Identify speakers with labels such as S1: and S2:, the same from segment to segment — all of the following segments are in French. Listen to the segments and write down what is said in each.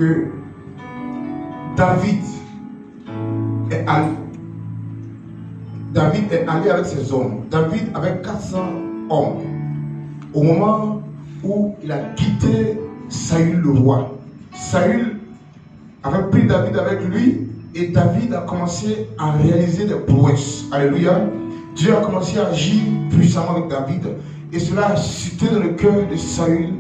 S1: que David est allé avec ses hommes. David avait 400 hommes. Au moment où il a quitté Saül le roi, Saül avait pris David avec lui et David a commencé à réaliser des prouesses. Alléluia. Dieu a commencé à agir puissamment avec David et cela a suscité dans le cœur de Saül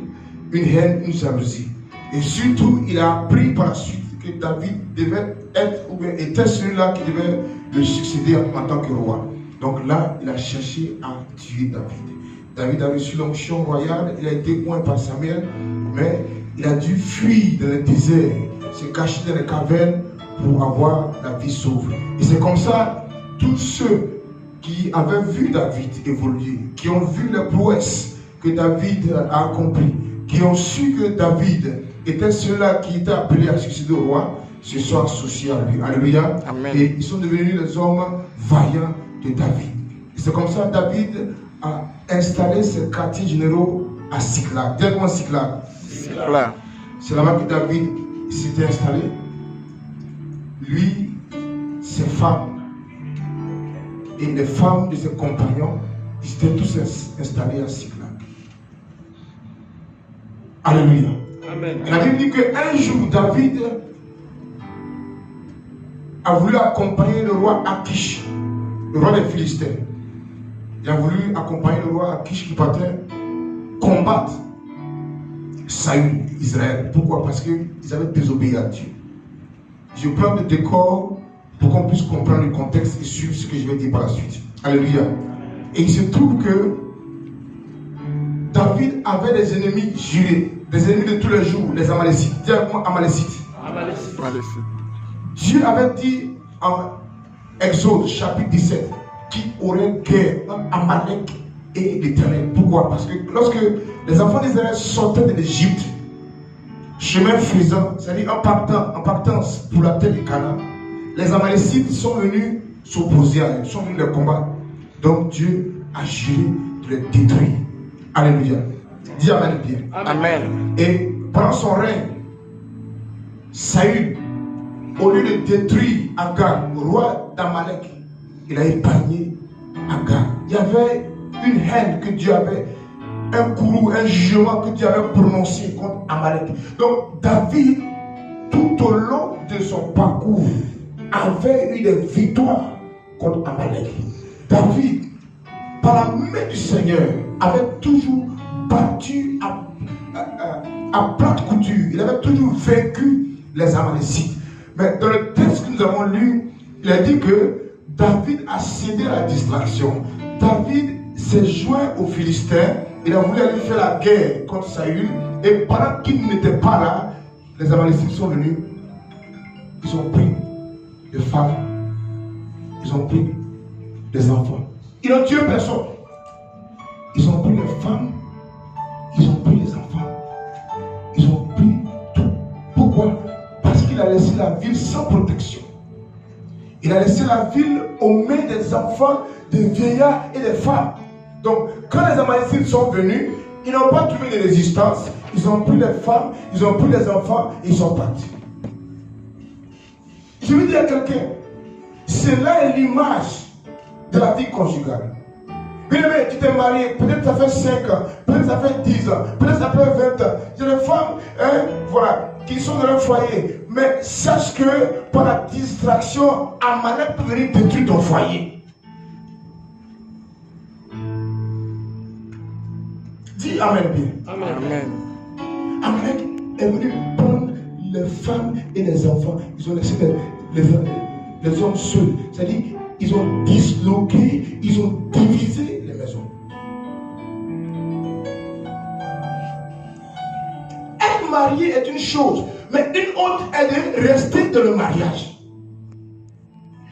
S1: une haine, une jalousie. Et surtout, il a appris par la suite que David devait être ou bien était celui-là qui devait le succéder en tant que roi. Donc là, il a cherché à tuer David. David a reçu l'onction royale, il a été oint par Samuel, mais il a dû fuir dans le désert, se cacher dans les cavernes pour avoir la vie sauve. Et c'est comme ça, tous ceux qui avaient vu David évoluer, qui ont vu les prouesses que David a accomplies, qui ont su que David était celui-là qui était appelé à succéder au roi, se sont associés à lui. Alléluia.
S2: Amen.
S1: Et ils sont devenus les hommes vaillants de David. Et c'est comme ça que David a installé ses quartiers généraux à Siklag. Dis-moi Siklag.
S2: Siklag.
S1: C'est là-bas que David s'était installé. Lui, ses femmes et les femmes de ses compagnons, ils étaient tous installés à Siklag. Alléluia.
S3: Amen.
S1: Et la Bible dit qu'un jour, David a voulu accompagner le roi Akish, le roi des Philistins. Il a voulu accompagner le roi Akish qui partait combattre Saül, Israël. Pourquoi? Parce qu'ils avaient désobéi à Dieu. Je prends le décor pour qu'on puisse comprendre le contexte et suivre ce que je vais dire par la suite. Alléluia. Et il se trouve que David avait des ennemis jurés, des ennemis de tous les jours, les Amalécites. Dis-moi Amalécites. Dieu avait dit en Exode chapitre 17 qu'il aurait guerre entre Amalek et l'Éternel. Pourquoi? Parce que lorsque les enfants d'Israël sortaient de l'Égypte, chemin faisant, c'est-à-dire en partant pour la terre du Canaan, les Amalécites sont venus s'opposer à eux, sont venus les combattre. Donc Dieu a juré de les détruire. Alléluia. Dis Amen bien.
S2: Amen.
S1: Et pendant son règne, Saül, au lieu de détruire Agag, roi d'Amalek, il a épargné Agag. Il y avait une haine que Dieu avait, un courroux, un jugement que Dieu avait prononcé contre Amalek. Donc David, tout au long de son parcours, avait eu des victoires contre Amalek. David, par la main du Seigneur, avait toujours battu à plate couture. Il avait toujours vaincu les Amalécites. Mais dans le texte que nous avons lu, il a dit que David a cédé à la distraction. David s'est joint aux Philistins. Il a voulu aller faire la guerre contre Saül. Et pendant qu'il n'était pas là, les Amalécites sont venus. Ils ont pris des femmes. Ils ont pris des enfants. Ils n'ont tué personne. Ils ont pris les femmes. Ils ont pris les enfants. Ils ont pris tout. Pourquoi? Parce qu'il a laissé la ville sans protection. Il a laissé la ville aux mains des enfants, des vieillards et des femmes. Donc, quand les Amalécites sont venus, ils n'ont pas trouvé de résistance. Ils ont pris les femmes, ils ont pris les enfants et ils sont partis. Je veux dire à quelqu'un, cela est l'image de la vie conjugale. Bien aimé, tu t'es marié, peut-être ça fait 5 ans, peut-être ça fait 10 ans, peut-être ça fait 20 ans. Il y a des femmes, voilà, qui sont dans leur foyer. Mais sache que par la distraction, Amalek peut venir détruire ton foyer. Dis Amen bien.
S3: Amen.
S2: Amen.
S1: Amalek est venu prendre les femmes et les enfants. Ils ont laissé les hommes seuls. C'est-à-dire, ils ont disloqué, ils ont divisé les maisons. Être marié est une chose, mais une autre est de rester dans le mariage.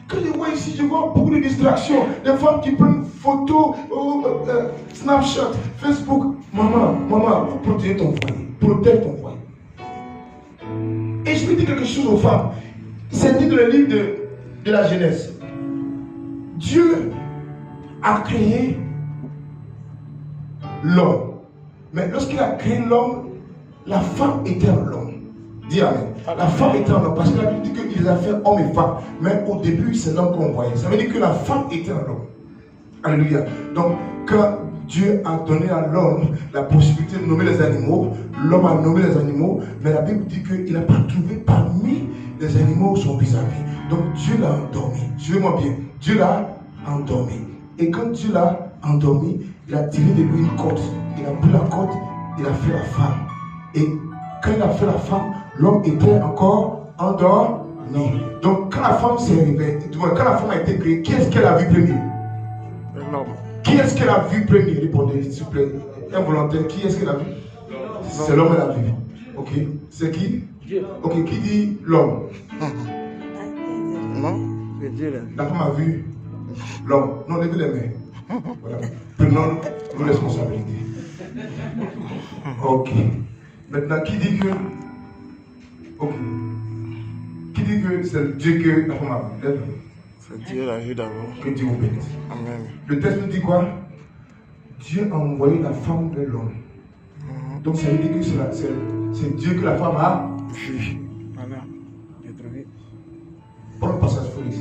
S1: Quand je vois ici, je vois beaucoup de distractions. Des femmes qui prennent photos, Snapchat, Facebook. Maman, faut protéger ton foyer. Protège ton foyer. Et je vais dire quelque chose aux femmes. C'est dit dans le livre de la Genèse. Dieu a créé l'homme. Mais lorsqu'il a créé l'homme, la femme était en l'homme. Dis amen. La femme était un homme parce que la Bible dit qu'il les a fait homme et femme. Mais au début, c'est l'homme qu'on voyait. Ça veut dire que la femme était un homme. Alléluia. Donc, quand Dieu a donné à l'homme la possibilité de nommer les animaux, l'homme a nommé les animaux, mais la Bible dit qu'il n'a pas trouvé parmi les animaux son vis-à-vis. Donc Dieu l'a endormi. Suivez-moi bien. Dieu l'a endormi. Et quand Dieu l'a endormi, il a tiré de lui une corde. Il a pris la corde, il a fait la femme. Et quand il a fait la femme, l'homme était encore endormi. Donc quand la femme s'est réveillée, quand la femme a été créée, qui est-ce qu'elle a vu premier?
S2: L'homme.
S1: Qui est-ce qu'elle a vu premier? Répondez, s'il vous plaît. Involontaire, qui est-ce qu'elle a vu? C'est l'homme qu'elle a vu. Ok. C'est qui? Dieu. Ok, qui dit l'homme?
S2: Non, c'est Dieu là.
S1: La femme a vu l'homme. Non, levez les mains. Voilà. Prenons nos responsabilités. Ok. Maintenant, qui dit que. Ok. Qui dit que c'est Dieu que la femme a vu? Lève.
S2: C'est Dieu l'a vu d'abord.
S1: Que Dieu vous bénisse.
S2: Amen.
S1: Le texte nous dit quoi? Dieu a envoyé la femme vers l'homme. Donc ça veut dire que c'est Dieu que la femme a
S2: vu. Voilà. J'ai trouvé.
S1: Prends le passage, Félix.